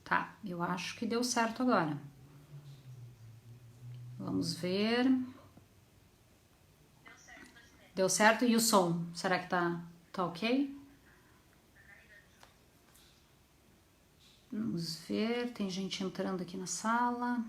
Tá, eu acho que deu certo agora. Vamos ver. Deu certo? E o som? Será que tá ok? Vamos ver, tem gente entrando aqui na sala.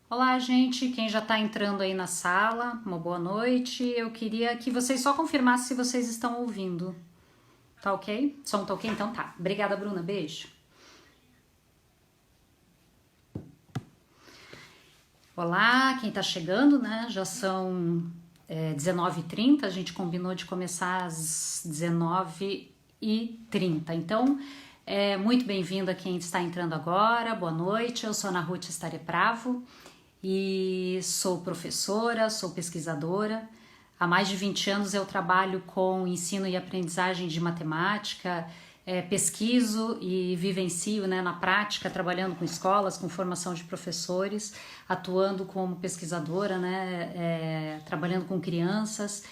Olá, gente, quem já tá entrando aí na sala, uma boa noite. Eu queria que vocês só confirmassem se vocês estão ouvindo. Tá ok? Som tá ok? Então tá. Obrigada, Bruna. Beijo. Olá, quem tá chegando, né? Já são 19h30, a gente combinou de começar às 19h30. Então, muito bem-vindo a quem está entrando agora, boa noite. Eu sou Ana Ruth Starepravo e sou professora, sou pesquisadora. Há mais de 20 anos eu trabalho com ensino e aprendizagem de matemática, pesquiso e vivencio, né, na prática, trabalhando com escolas, com formação de professores, atuando como pesquisadora, né, trabalhando com crianças.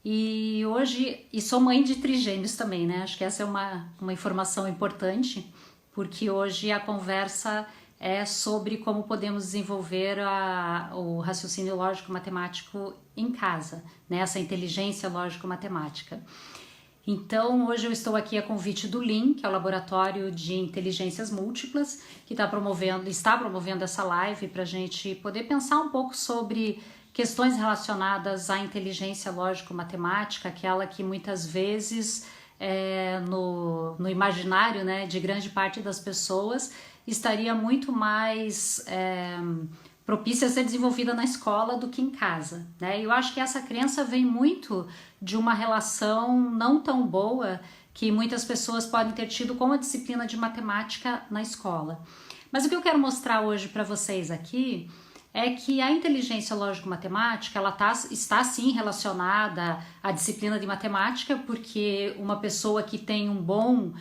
E hoje, sou mãe de trigêmeos também, né? Acho que essa é uma informação importante, porque hoje a conversa é sobre como podemos desenvolver o raciocínio lógico-matemático em casa, né? Essa inteligência lógico-matemática. Então, hoje eu estou aqui a convite do LIM, que é o Laboratório de Inteligências Múltiplas, que está promovendo essa live para a gente poder pensar um pouco sobre questões relacionadas à inteligência lógico-matemática, aquela que muitas vezes no imaginário, né, de grande parte das pessoas estaria muito mais propícia a ser desenvolvida na escola do que em casa, né? Eu acho que essa crença vem muito de uma relação não tão boa que muitas pessoas podem ter tido com a disciplina de matemática na escola. Mas o que eu quero mostrar hoje para vocês aqui é que a inteligência lógico-matemática está sim relacionada à disciplina de matemática, porque uma pessoa que tem uma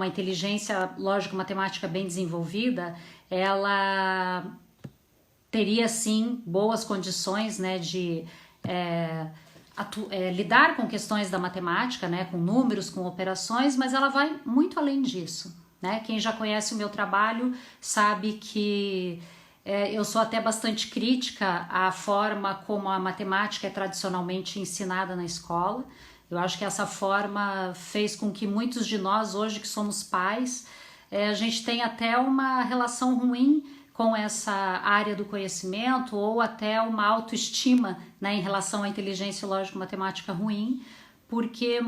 inteligência lógico-matemática bem desenvolvida, ela teria sim boas condições, né, de lidar com questões da matemática, né, com números, com operações, mas ela vai muito além disso, né? Quem já conhece o meu trabalho sabe que eu sou até bastante crítica à forma como a matemática é tradicionalmente ensinada na escola. Eu acho que essa forma fez com que muitos de nós, hoje que somos pais, a gente tenha até uma relação ruim com essa área do conhecimento ou até uma autoestima, né, em relação à inteligência lógico-matemática ruim, porque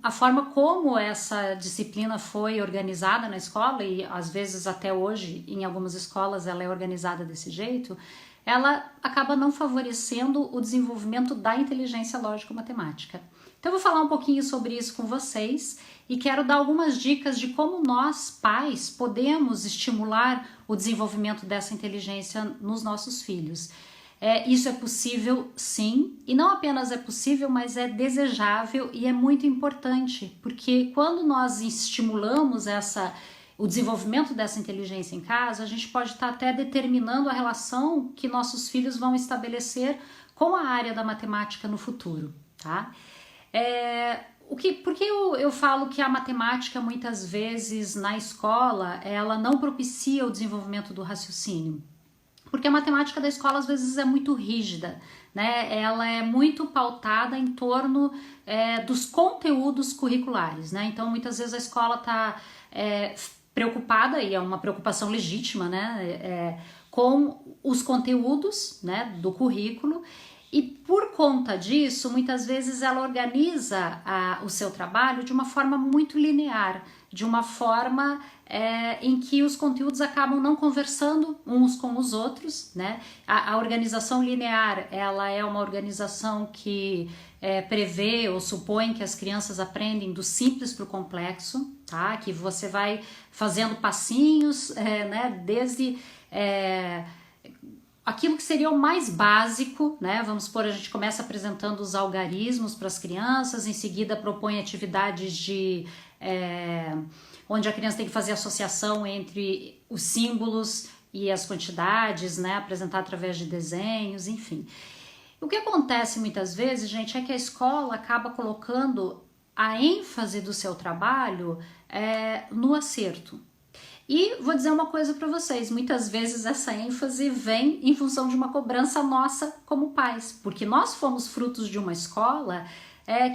a forma como essa disciplina foi organizada na escola, e às vezes até hoje em algumas escolas ela é organizada desse jeito, ela acaba não favorecendo o desenvolvimento da inteligência lógico-matemática. Então eu vou falar um pouquinho sobre isso com vocês e quero dar algumas dicas de como nós, pais, podemos estimular o desenvolvimento dessa inteligência nos nossos filhos. Isso é possível, sim, e não apenas é possível, mas é desejável e é muito importante, porque quando nós estimulamos o desenvolvimento dessa inteligência em casa, a gente pode estar até determinando a relação que nossos filhos vão estabelecer com a área da matemática no futuro, tá? Por que eu falo que a matemática muitas vezes na escola ela não propicia o desenvolvimento do raciocínio? Porque a matemática da escola às vezes é muito rígida, né? Ela é muito pautada em torno dos conteúdos curriculares, né? Então muitas vezes a escola está preocupada, e é uma preocupação legítima, né? Com os conteúdos, né, do currículo. E por conta disso, muitas vezes ela organiza o seu trabalho de uma forma muito linear, de uma forma em que os conteúdos acabam não conversando uns com os outros, né? A organização linear, ela é uma organização que prevê ou supõe que as crianças aprendem do simples para o complexo, tá? Que você vai fazendo passinhos, né? Desde aquilo que seria o mais básico, né? Vamos supor, a gente começa apresentando os algarismos para as crianças, em seguida propõe atividades onde a criança tem que fazer associação entre os símbolos e as quantidades, né? Apresentar através de desenhos, enfim. O que acontece muitas vezes, gente, é que a escola acaba colocando a ênfase do seu trabalho no acerto. E vou dizer uma coisa para vocês, muitas vezes essa ênfase vem em função de uma cobrança nossa como pais, porque nós fomos frutos de uma escola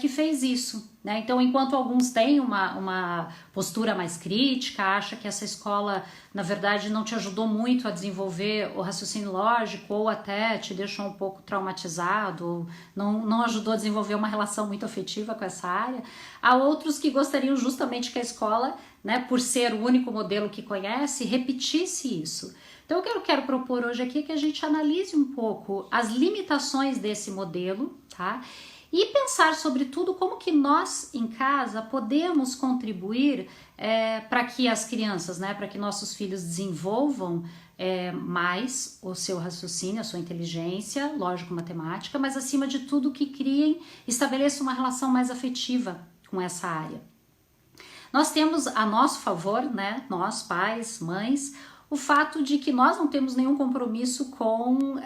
que fez isso, né? Então, enquanto alguns têm uma postura mais crítica, acha que essa escola, na verdade, não te ajudou muito a desenvolver o raciocínio lógico, ou até te deixou um pouco traumatizado, ou não ajudou a desenvolver uma relação muito afetiva com essa área, há outros que gostariam justamente que a escola, né, por ser o único modelo que conhece, repetisse isso. Então, o que eu quero propor hoje aqui é que a gente analise um pouco as limitações desse modelo, tá? E pensar sobretudo como que nós em casa podemos contribuir para que as crianças, né, para que nossos filhos desenvolvam mais o seu raciocínio, a sua inteligência, lógico-matemática, mas acima de tudo que criem, estabeleçam uma relação mais afetiva com essa área. Nós temos a nosso favor, né, nós pais, mães, o fato de que nós não temos nenhum compromisso com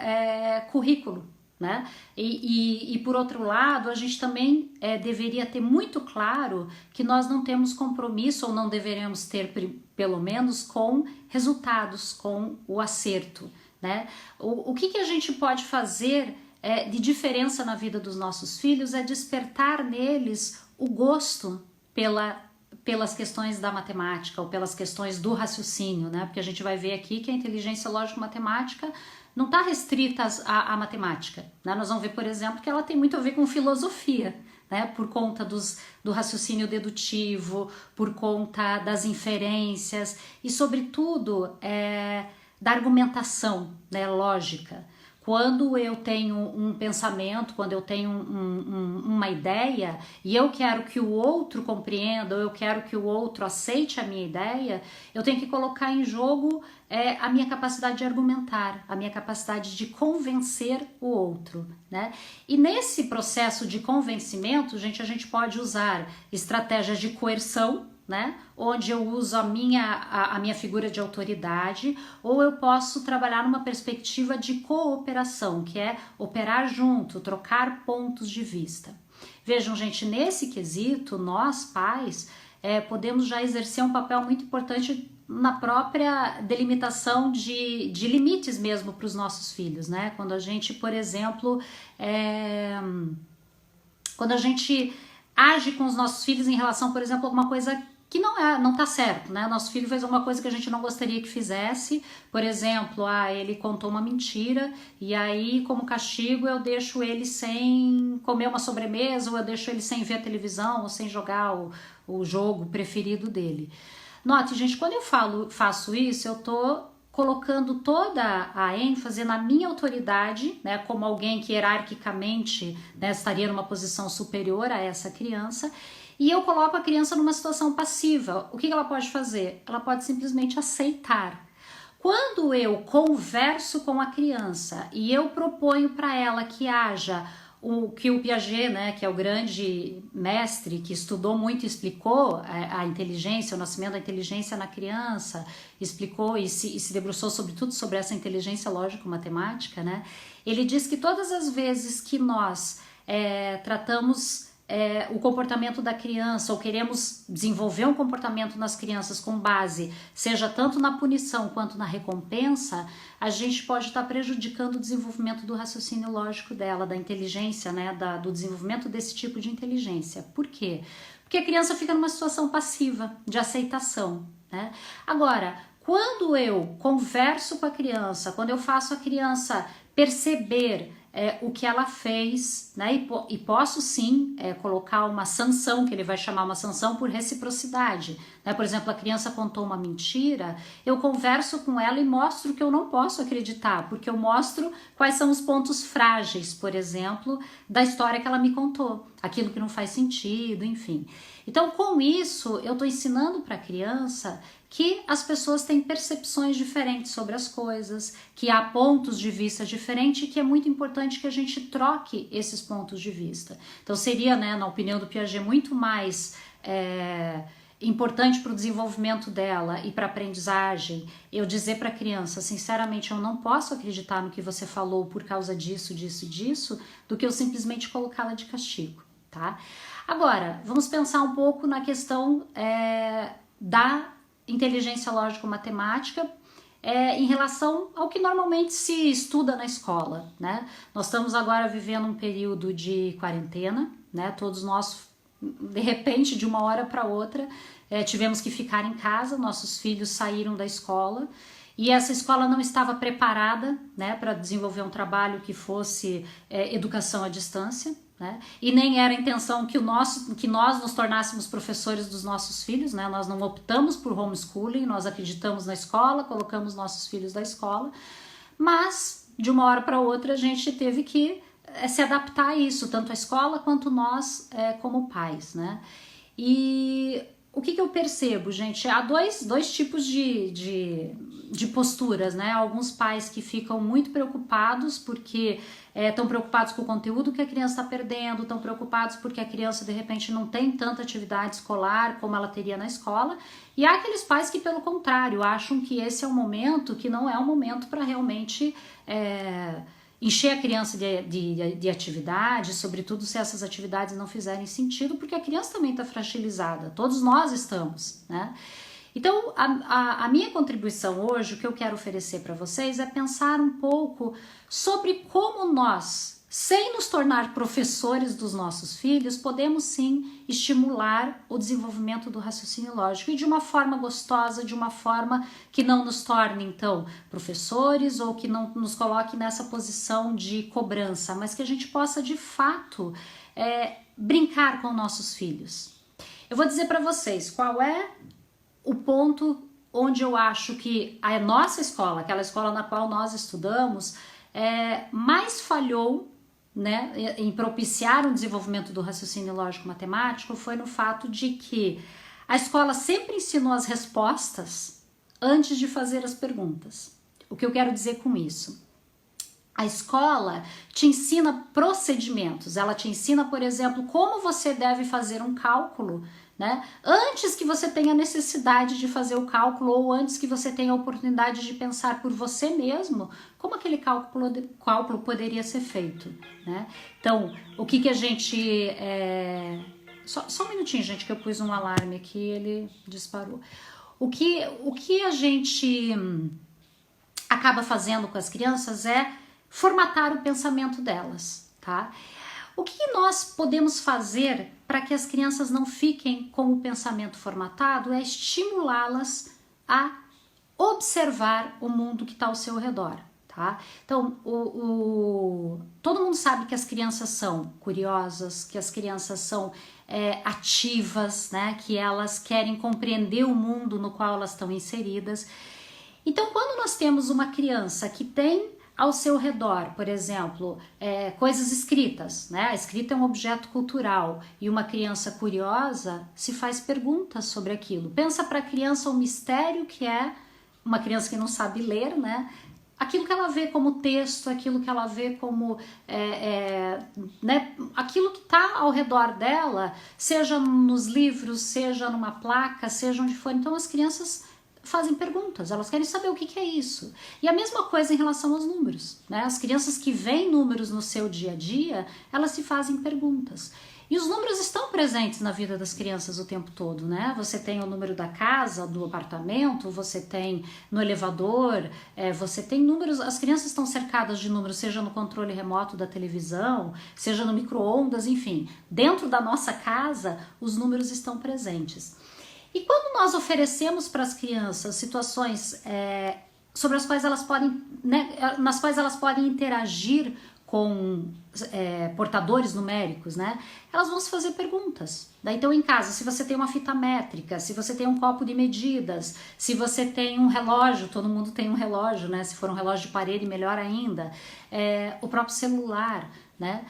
currículo, né? E por outro lado, a gente também deveria ter muito claro que nós não temos compromisso, ou não deveremos ter, pelo menos, com resultados, com o acerto, né? O que a gente pode fazer de diferença na vida dos nossos filhos é despertar neles o gosto pelas questões da matemática ou pelas questões do raciocínio, né? Porque a gente vai ver aqui que a inteligência lógico-matemática não está restrita à matemática, né? Nós vamos ver, por exemplo, que ela tem muito a ver com filosofia, né? Por conta do raciocínio dedutivo, por conta das inferências e, sobretudo, da argumentação, né, lógica. Quando eu tenho um pensamento, quando eu tenho uma ideia e eu quero que o outro compreenda, ou eu quero que o outro aceite a minha ideia, eu tenho que colocar em jogo a minha capacidade de argumentar, a minha capacidade de convencer o outro, né? E nesse processo de convencimento, gente, a gente pode usar estratégias de coerção, né? Onde eu uso a minha figura de autoridade, ou eu posso trabalhar numa perspectiva de cooperação, que é operar junto, trocar pontos de vista. Vejam, gente, nesse quesito, nós pais podemos já exercer um papel muito importante na própria delimitação de limites mesmo para os nossos filhos, né? Quando a gente, por exemplo, quando a gente age com os nossos filhos em relação, por exemplo, a alguma coisa que não tá certo, né? Nosso filho fez alguma coisa que a gente não gostaria que fizesse, por exemplo, ele contou uma mentira e aí, como castigo, eu deixo ele sem comer uma sobremesa, ou eu deixo ele sem ver a televisão, ou sem jogar o jogo preferido dele. Note, gente, quando eu faço isso, eu tô colocando toda a ênfase na minha autoridade, né, como alguém que hierarquicamente, né, estaria numa posição superior a essa criança, e eu coloco a criança numa situação passiva. O que ela pode fazer? Ela pode simplesmente aceitar. Quando eu converso com a criança e eu proponho para ela que haja o que o Piaget, né, que é o grande mestre que estudou muito e explicou a inteligência, o nascimento da inteligência na criança, explicou e se debruçou sobretudo sobre essa inteligência lógico-matemática, né? Ele diz que todas as vezes que nós tratamos o comportamento da criança, ou queremos desenvolver um comportamento nas crianças com base, seja tanto na punição quanto na recompensa, a gente pode estar prejudicando o desenvolvimento do raciocínio lógico dela, da inteligência, né, do desenvolvimento desse tipo de inteligência. Por quê? Porque a criança fica numa situação passiva, de aceitação, né? Agora, quando eu converso com a criança, quando eu faço a criança perceber o que ela fez, né? E posso sim colocar uma sanção, que ele vai chamar uma sanção por reciprocidade, né? Por exemplo, a criança contou uma mentira, eu converso com ela e mostro que eu não posso acreditar, porque eu mostro quais são os pontos frágeis, por exemplo, da história que ela me contou, aquilo que não faz sentido, enfim. Então, com isso, eu estou ensinando para a criança que as pessoas têm percepções diferentes sobre as coisas, que há pontos de vista diferentes e que é muito importante que a gente troque esses pontos de vista. Então seria, né, na opinião do Piaget, muito mais importante para o desenvolvimento dela e para a aprendizagem, eu dizer para a criança, sinceramente, eu não posso acreditar no que você falou por causa disso, disso, do que eu simplesmente colocá-la de castigo, tá? Agora, vamos pensar um pouco na questão da inteligência lógico-matemática em relação ao que normalmente se estuda na escola, né? Nós estamos agora vivendo um período de quarentena, né? Todos nós, de repente, de uma hora para outra, tivemos que ficar em casa, nossos filhos saíram da escola e essa escola não estava preparada, né, para desenvolver um trabalho que fosse educação à distância, né? E nem era a intenção que nós nos tornássemos professores dos nossos filhos, né? Nós não optamos por homeschooling, nós acreditamos na escola, colocamos nossos filhos da escola, mas de uma hora para outra a gente teve que se adaptar a isso, tanto a escola quanto nós como pais, né? E o que eu percebo, gente? Há dois tipos de posturas, né? Alguns pais que ficam muito preocupados porque estão preocupados com o conteúdo que a criança está perdendo, estão preocupados porque a criança de repente não tem tanta atividade escolar como ela teria na escola, e há aqueles pais que, pelo contrário, acham que esse é um momento que não é um momento para realmente encher a criança de atividade, sobretudo se essas atividades não fizerem sentido, porque a criança também está fragilizada, todos nós estamos, né? Então, a minha contribuição hoje, o que eu quero oferecer para vocês é pensar um pouco sobre como nós, sem nos tornar professores dos nossos filhos, podemos sim estimular o desenvolvimento do raciocínio lógico e de uma forma gostosa, de uma forma que não nos torne, então, professores ou que não nos coloque nessa posição de cobrança, mas que a gente possa, de fato, brincar com nossos filhos. Eu vou dizer para vocês qual é o ponto onde eu acho que a nossa escola, aquela escola na qual nós estudamos, mais falhou, né, em propiciar o desenvolvimento do raciocínio lógico-matemático, foi no fato de que a escola sempre ensinou as respostas antes de fazer as perguntas. O que eu quero dizer com isso? A escola te ensina procedimentos, ela te ensina, por exemplo, como você deve fazer um cálculo, né? Antes que você tenha necessidade de fazer o cálculo ou antes que você tenha a oportunidade de pensar por você mesmo como aquele cálculo poderia ser feito, né? Então, o que a gente... Só um minutinho, gente, que eu pus um alarme aqui, ele disparou. O que a gente acaba fazendo com as crianças é formatar o pensamento delas, tá? O que nós podemos fazer para que as crianças não fiquem com o pensamento formatado é estimulá-las a observar o mundo que está ao seu redor, tá? Então, todo mundo sabe que as crianças são curiosas, que as crianças são ativas, né? Que elas querem compreender o mundo no qual elas estão inseridas. Então, quando nós temos uma criança que tem ao seu redor, por exemplo, coisas escritas, né? A escrita é um objeto cultural e uma criança curiosa se faz perguntas sobre aquilo. Pensa para a criança o mistério que é uma criança que não sabe ler, né? Aquilo que ela vê como texto, aquilo que ela vê como né? Aquilo que está ao redor dela, seja nos livros, seja numa placa, seja onde for. Então as crianças fazem perguntas, elas querem saber o que é isso. E a mesma coisa em relação aos números, né? As crianças que veem números no seu dia a dia, elas se fazem perguntas. E os números estão presentes na vida das crianças o tempo todo, né? Você tem o número da casa, do apartamento, você tem no elevador, você tem números, as crianças estão cercadas de números, seja no controle remoto da televisão, seja no micro-ondas, enfim. Dentro da nossa casa, os números estão presentes. E quando nós oferecemos para as crianças situações sobre as quais elas podem, né, nas quais elas podem interagir com portadores numéricos, né, elas vão se fazer perguntas. Então, em casa, se você tem uma fita métrica, se você tem um copo de medidas, se você tem um relógio, todo mundo tem um relógio, né? Se for um relógio de parede, melhor ainda. O próprio celular, né?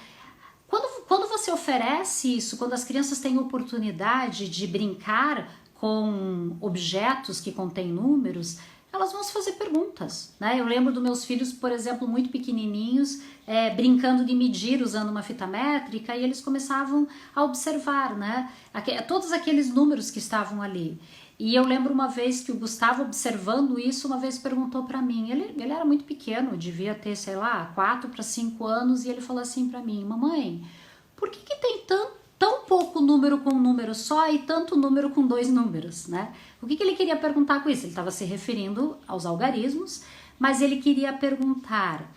Quando você oferece isso, quando as crianças têm oportunidade de brincar com objetos que contêm números, elas vão se fazer perguntas, né? Eu lembro dos meus filhos, por exemplo, muito pequenininhos, brincando de medir usando uma fita métrica, e eles começavam a observar, né? Todos aqueles números que estavam ali. E eu lembro uma vez que o Gustavo, observando isso, uma vez perguntou para mim, ele era muito pequeno, devia ter, sei lá, 4 para 5 anos, e ele falou assim para mim: mamãe, por que tem tão pouco número com um número só e tanto número com 2 números, né? O que ele queria perguntar com isso? Ele estava se referindo aos algarismos, mas ele queria perguntar,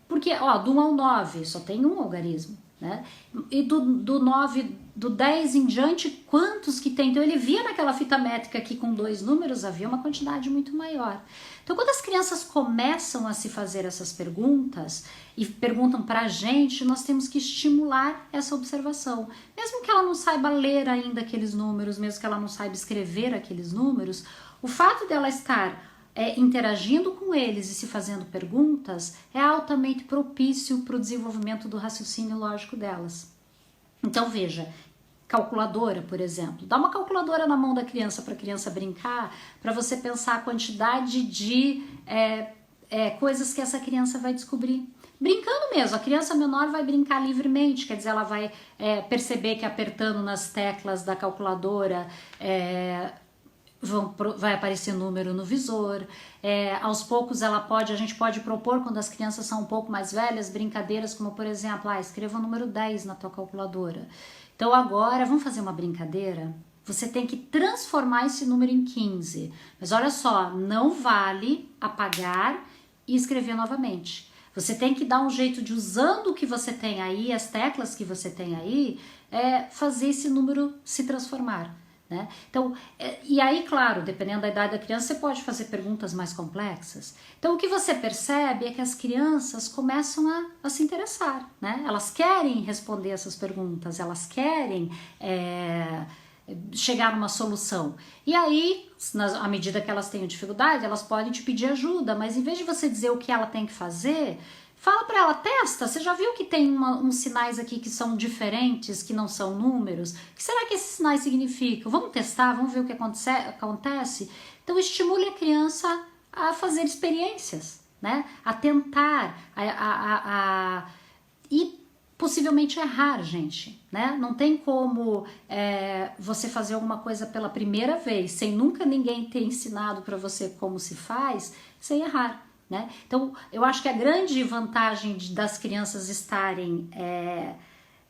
porque, ó, do 1 ao 9 só tem um algarismo, né? E do 9, do 10 em diante, quantos que tem? Então ele via naquela fita métrica que com 2 números havia uma quantidade muito maior. Então quando as crianças começam a se fazer essas perguntas e perguntam pra gente, nós temos que estimular essa observação. Mesmo que ela não saiba ler ainda aqueles números, mesmo que ela não saiba escrever aqueles números, o fato dela estar interagindo com eles e se fazendo perguntas é altamente propício para o desenvolvimento do raciocínio lógico delas. Então veja, calculadora, por exemplo, dá uma calculadora na mão da criança para a criança brincar, para você pensar a quantidade de coisas que essa criança vai descobrir. Brincando mesmo, a criança menor vai brincar livremente, quer dizer, ela vai perceber que apertando nas teclas da calculadora vai aparecer número no visor, aos poucos a gente pode propor, quando as crianças são um pouco mais velhas, brincadeiras como, por exemplo, escreva o número 10 na tua calculadora. Então agora, vamos fazer uma brincadeira? Você tem que transformar esse número em 15, mas olha só, não vale apagar e escrever novamente. Você tem que dar um jeito de, usando o que você tem aí, as teclas que você tem aí, fazer esse número se transformar. Né? Então, e aí, claro, dependendo da idade da criança, você pode fazer perguntas mais complexas. Então, o que você percebe é que as crianças começam a se interessar, né? Elas querem responder essas perguntas, elas querem chegar numa solução. E aí, à medida que elas têm dificuldade, elas podem te pedir ajuda, mas em vez de você dizer o que ela tem que fazer, fala para ela, testa, você já viu que tem uns sinais aqui que são diferentes, que não são números? O que será que esses sinais significam? Vamos testar, vamos ver o que acontece? Então estimule a criança a fazer experiências, né? A tentar, e possivelmente errar, gente, né? Não tem como você fazer alguma coisa pela primeira vez, sem nunca ninguém ter ensinado para você como se faz, sem errar. Né? Então, eu acho que a grande vantagem das crianças estarem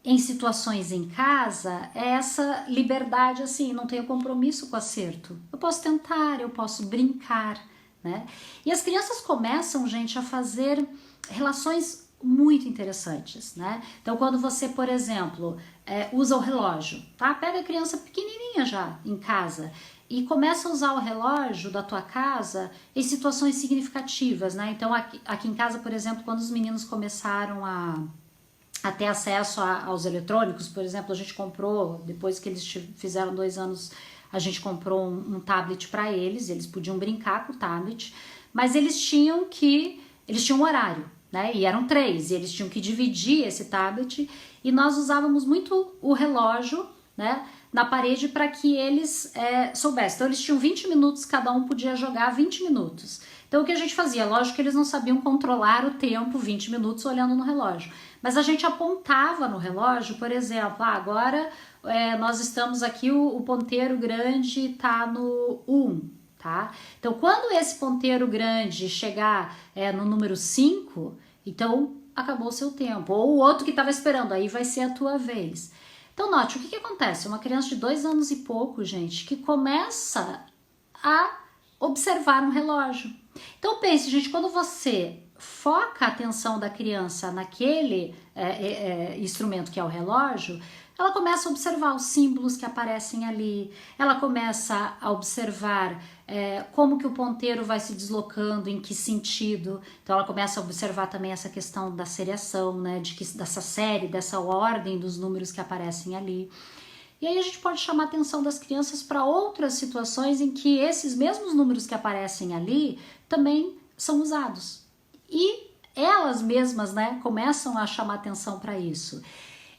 em situações em casa é essa liberdade, assim, não tenho compromisso com o acerto. Eu posso tentar, eu posso brincar, né? E as crianças começam, gente, a fazer relações muito interessantes, né? Então, quando você, por exemplo, usa o relógio, tá? Pega a criança pequenininha já em casa e começa a usar o relógio da tua casa em situações significativas, né? Então, aqui em casa, por exemplo, quando os meninos começaram a ter acesso aos eletrônicos, por exemplo, a gente comprou, depois que eles fizeram 2 anos, a gente comprou um tablet para eles podiam brincar com o tablet, mas eles tinham um horário, né? E eram 3, e eles tinham que dividir esse tablet, e nós usávamos muito o relógio, né, na parede para que eles soubessem. Então eles tinham 20 minutos, cada um podia jogar 20 minutos. Então o que a gente fazia? Lógico que eles não sabiam controlar o tempo, 20 minutos olhando no relógio. Mas a gente apontava no relógio, por exemplo, agora nós estamos aqui, o ponteiro grande está no 1, tá? Então quando esse ponteiro grande chegar no número 5, então acabou o seu tempo. Ou o outro que estava esperando, aí vai ser a tua vez. Então note, o que acontece? Uma criança de 2 anos e pouco, gente, que começa a observar um relógio. Então pense, gente, quando você foca a atenção da criança naquele instrumento que é o relógio, ela começa a observar os símbolos que aparecem ali, ela começa a observar como que o ponteiro vai se deslocando, em que sentido. Então ela começa a observar também essa questão da seriação, né, dessa série, dessa ordem dos números que aparecem ali. E aí a gente pode chamar a atenção das crianças para outras situações em que esses mesmos números que aparecem ali também são usados. E elas mesmas, né, começam a chamar atenção para isso.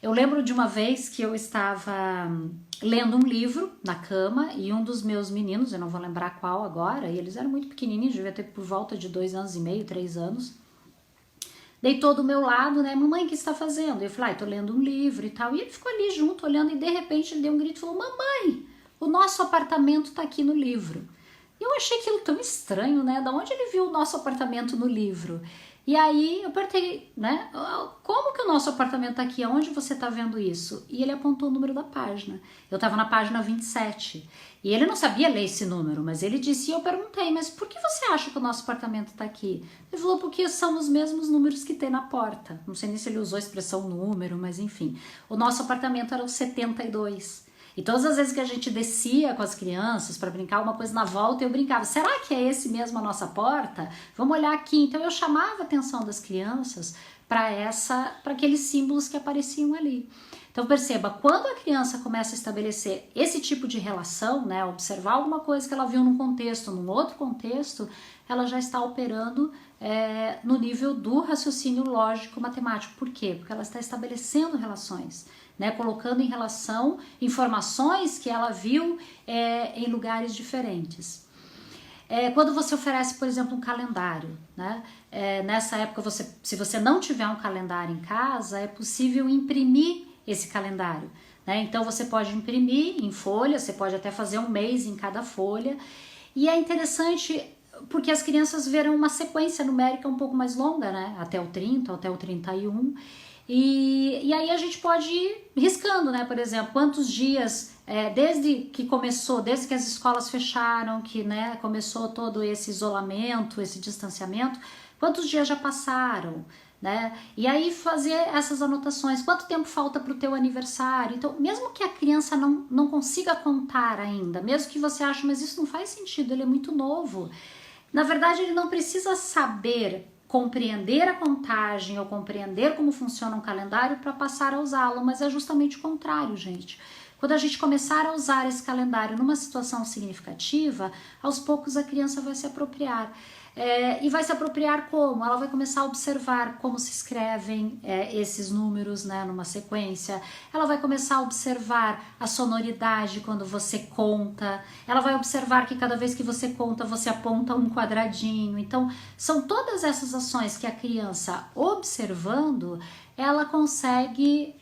Eu lembro de uma vez que eu estava lendo um livro na cama e um dos meus meninos, eu não vou lembrar qual agora, e eles eram muito pequenininhos, devia ter por volta de 2 anos e meio, 3 anos, deitou do meu lado, né? Mamãe, o que está fazendo? Eu falei, tô lendo um livro e tal. E ele ficou ali junto, olhando, e de repente ele deu um grito e falou, mamãe, o nosso apartamento tá aqui no livro. E eu achei aquilo tão estranho, né? Da onde ele viu o nosso apartamento no livro? E aí eu perguntei, né? Como que o nosso apartamento tá aqui? Aonde você tá vendo isso? E ele apontou o número da página. Eu tava na página 27. E ele não sabia ler esse número, mas ele disse, e eu perguntei, mas por que você acha que o nosso apartamento tá aqui? Ele falou, porque são os mesmos números que tem na porta. Não sei nem se ele usou a expressão número, mas enfim. O nosso apartamento era o 72. E todas as vezes que a gente descia com as crianças para brincar uma coisa na volta, eu brincava, será que é esse mesmo a nossa porta? Vamos olhar aqui. Então eu chamava a atenção das crianças para aqueles símbolos que apareciam ali. Então perceba, quando a criança começa a estabelecer esse tipo de relação, né, observar alguma coisa que ela viu num contexto, num outro contexto, ela já está operando no nível do raciocínio lógico matemático. Por quê? Porque ela está estabelecendo relações, né, colocando em relação informações que ela viu em lugares diferentes. Quando você oferece, por exemplo, um calendário, né, nessa época, se você não tiver um calendário em casa, é possível imprimir esse calendário, né? Então você pode imprimir em folha, você pode até fazer um mês em cada folha, e é interessante porque as crianças verão uma sequência numérica um pouco mais longa, né? Até o 30, até o 31, e aí a gente pode ir riscando, né? Por exemplo, quantos dias, desde que as escolas fecharam, que, né, começou todo esse isolamento, esse distanciamento, quantos dias já passaram, né? E aí fazer essas anotações, quanto tempo falta para o teu aniversário. Então, mesmo que a criança não consiga contar ainda, mesmo que você ache, mas isso não faz sentido, ele é muito novo. Na verdade, ele não precisa saber compreender a contagem ou compreender como funciona um calendário para passar a usá-lo, mas é justamente o contrário, gente. Quando a gente começar a usar esse calendário numa situação significativa, aos poucos a criança vai se apropriar. E vai se apropriar como? Ela vai começar a observar como se escrevem esses números, né, numa sequência. Ela vai começar a observar a sonoridade quando você conta. Ela vai observar que cada vez que você conta, você aponta um quadradinho. Então, são todas essas ações que a criança, observando, ela consegue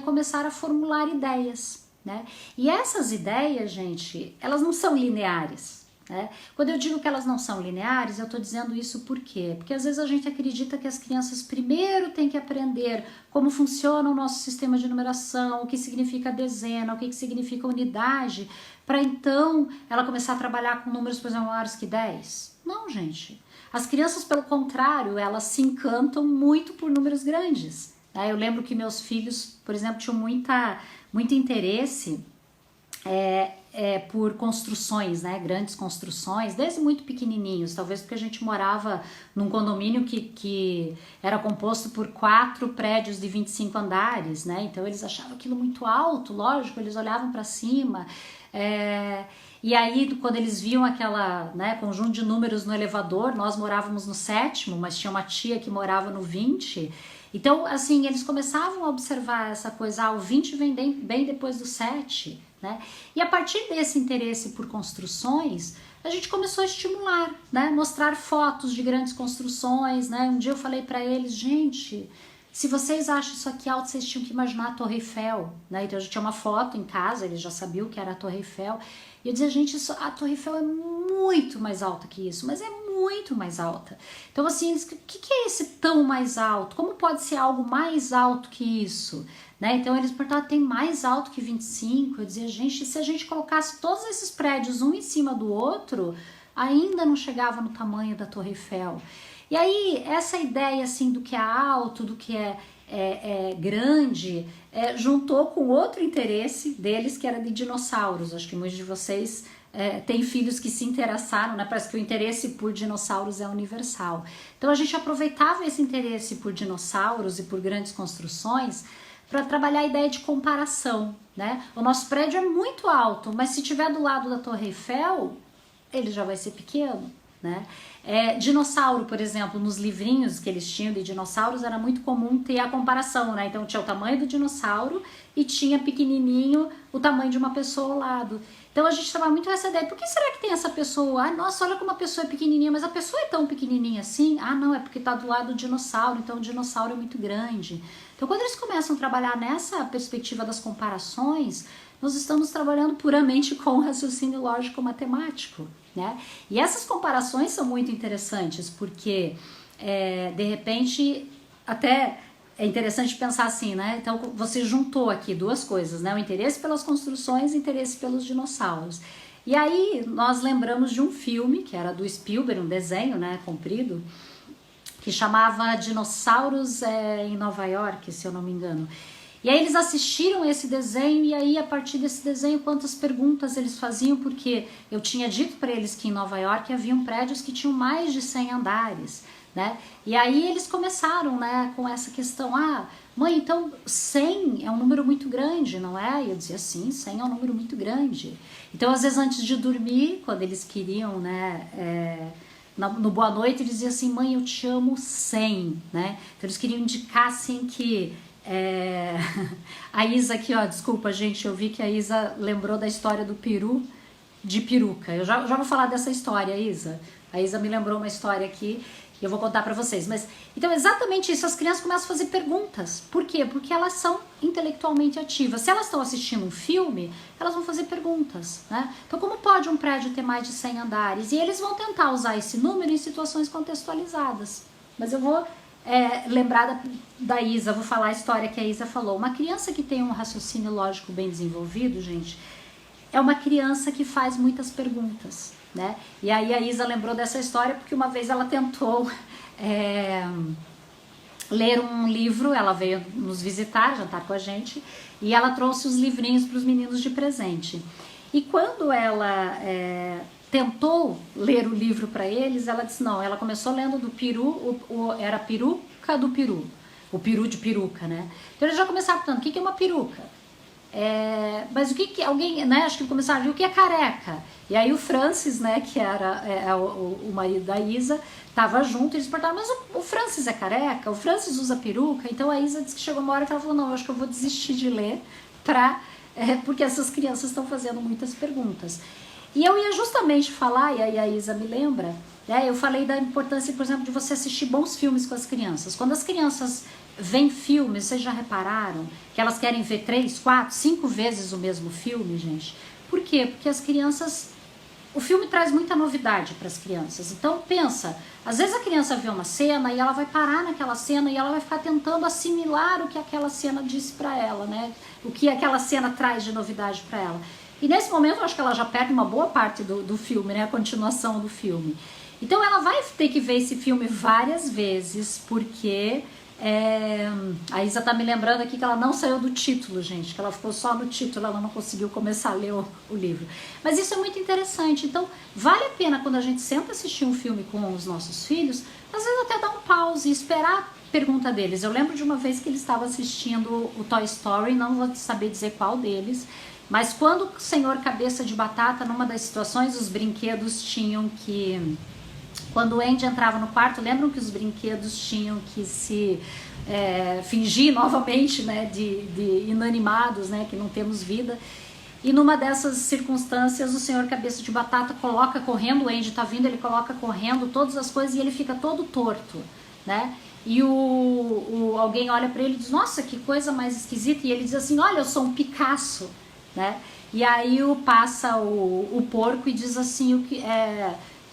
começar a formular ideias, né? E essas ideias, gente, elas não são lineares. Quando eu digo que elas não são lineares, eu estou dizendo isso por quê? Porque às vezes a gente acredita que as crianças primeiro têm que aprender como funciona o nosso sistema de numeração, o que significa dezena, o que significa unidade, para então ela começar a trabalhar com números, por exemplo, maiores que 10. Não, gente. As crianças, pelo contrário, elas se encantam muito por números grandes. Eu lembro que meus filhos, por exemplo, tinham muito interesse por construções, né, grandes construções, desde muito pequenininhos, talvez porque a gente morava num condomínio que era composto por 4 prédios de 25 andares, né, então eles achavam aquilo muito alto, lógico, eles olhavam para cima, e aí quando eles viam aquela, né, conjunto de números no elevador, nós morávamos no 7º, mas tinha uma tia que morava no 20, então assim, eles começavam a observar essa coisa, o 20 vem bem depois do 7, né? E a partir desse interesse por construções, a gente começou a estimular, né? Mostrar fotos de grandes construções, né? Um dia eu falei para eles, gente, se vocês acham isso aqui alto, vocês tinham que imaginar a Torre Eiffel, né? Então a gente tinha uma foto em casa, eles já sabiam que era a Torre Eiffel, e eu dizia, gente, a Torre Eiffel é muito mais alta que isso, mas é muito mais alta. Então assim, o que é esse tão mais alto? Como pode ser algo mais alto que isso? Né? Então eles perguntavam, tem mais alto que 25? Eu dizia, gente, se a gente colocasse todos esses prédios um em cima do outro, ainda não chegava no tamanho da Torre Eiffel. E aí, essa ideia assim do que é alto, do que é grande, juntou com outro interesse deles, que era de dinossauros. Acho que muitos de vocês têm filhos que se interessaram, né? Parece que o interesse por dinossauros é universal. Então a gente aproveitava esse interesse por dinossauros e por grandes construções para trabalhar a ideia de comparação, né? O nosso prédio é muito alto, mas se tiver do lado da Torre Eiffel, ele já vai ser pequeno, né? Dinossauro, por exemplo, nos livrinhos que eles tinham de dinossauros era muito comum ter a comparação, né? Então tinha o tamanho do dinossauro e tinha pequenininho o tamanho de uma pessoa ao lado. Então a gente estava muito nessa ideia, por que será que tem essa pessoa? Ah, nossa, olha como a pessoa é pequenininha, mas a pessoa é tão pequenininha assim? Ah, não, é porque está do lado do dinossauro, então o dinossauro é muito grande. Então quando eles começam a trabalhar nessa perspectiva das comparações, nós estamos trabalhando puramente com raciocínio lógico-matemático, né? E essas comparações são muito interessantes, porque de repente até é interessante pensar assim, né? Então você juntou aqui duas coisas, né? O interesse pelas construções e o interesse pelos dinossauros. E aí nós lembramos de um filme, que era do Spielberg, um desenho, né, comprido, que chamava Dinossauros em Nova York, se eu não me engano. E aí eles assistiram esse desenho e aí a partir desse desenho quantas perguntas eles faziam, porque eu tinha dito para eles que em Nova York haviam prédios que tinham mais de 100 andares, né? E aí eles começaram, né, com essa questão, ah, mãe, então 100 é um número muito grande, não é? E eu dizia, sim, 100 é um número muito grande. Então às vezes antes de dormir, quando eles queriam, né, no Boa Noite, eles diziam assim, mãe, eu te amo 100, né? Então eles queriam indicar assim que a Isa aqui, ó, desculpa gente, eu vi que a Isa lembrou da história do peru de peruca. Eu já vou falar dessa história, Isa. A Isa me lembrou uma história aqui e eu vou contar pra vocês. Mas então exatamente isso, as crianças começam a fazer perguntas. Por quê? Porque elas são intelectualmente ativas. Se elas estão assistindo um filme, elas vão fazer perguntas, né? Então como pode um prédio ter mais de 100 andares? E eles vão tentar usar esse número em situações contextualizadas. Mas eu vou lembrar da Isa, vou falar a história que a Isa falou. Uma criança que tem um raciocínio lógico bem desenvolvido, gente, é uma criança que faz muitas perguntas, né? E aí a Isa lembrou dessa história porque uma vez ela tentou ler um livro, ela veio nos visitar, jantar com a gente, e ela trouxe os livrinhos para os meninos de presente. E quando ela tentou ler o livro para eles, ela disse não, ela começou lendo do peru, era a peruca do peru, o peru de peruca, né? Então eles já começaram perguntando, o que é uma peruca? Mas o que alguém, né, acho que começaram a dizer, o que é careca? E aí o Francis, né, que era o marido da Isa, estava junto e eles perguntaram, mas o Francis é careca? O Francis usa peruca? Então a Isa disse que chegou uma hora que ela falou, não, eu acho que eu vou desistir de ler porque essas crianças estão fazendo muitas perguntas. E eu ia justamente falar, e aí a Isa me lembra, eu falei da importância, por exemplo, de você assistir bons filmes com as crianças. Quando as crianças veem filmes, vocês já repararam que elas querem ver 3, 4, 5 vezes o mesmo filme, gente? Por quê? Porque as crianças... O filme traz muita novidade para as crianças. Então pensa, às vezes a criança vê uma cena e ela vai parar naquela cena e ela vai ficar tentando assimilar o que aquela cena disse para ela, né? O que aquela cena traz de novidade para ela. E nesse momento eu acho que ela já perde uma boa parte do filme, né? A continuação do filme. Então ela vai ter que ver esse filme várias vezes, porque a Isa tá me lembrando aqui que ela não saiu do título, gente, que ela ficou só no título, ela não conseguiu começar a ler o livro. Mas isso é muito interessante. Então vale a pena quando a gente senta assistir um filme com os nossos filhos, às vezes até dar um pause e esperar a pergunta deles. Eu lembro de uma vez que eles estavam assistindo o Toy Story, não vou saber dizer qual deles, mas quando o senhor Cabeça de Batata, numa das situações, os brinquedos tinham que... Quando o Andy entrava no quarto, lembram que os brinquedos tinham que se fingir novamente, né, de inanimados, né, que não temos vida. E numa dessas circunstâncias, o senhor Cabeça de Batata coloca correndo, o Andy tá vindo, ele coloca correndo todas as coisas e ele fica todo torto, né? E alguém olha para ele e diz, nossa, que coisa mais esquisita. E ele diz assim, olha, eu sou um Picasso, né? E aí passa o porco e diz assim,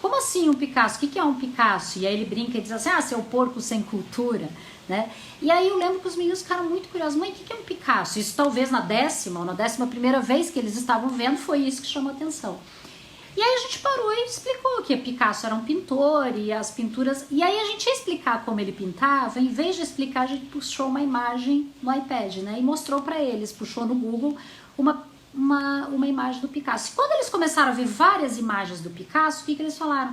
como assim um Picasso? O que é um Picasso? E aí ele brinca e diz assim, seu porco sem cultura, né? E aí eu lembro que os meninos ficaram muito curiosos, mãe, o que é um Picasso? Isso talvez na 11ª vez que eles estavam vendo, foi isso que chamou a atenção. E aí a gente parou e explicou que Picasso era um pintor e as pinturas... E aí a gente ia explicar como ele pintava, em vez de explicar, a gente puxou uma imagem no iPad, né? E mostrou para eles, puxou no Google uma imagem do Picasso. E quando eles começaram a ver várias imagens do Picasso, o que eles falaram?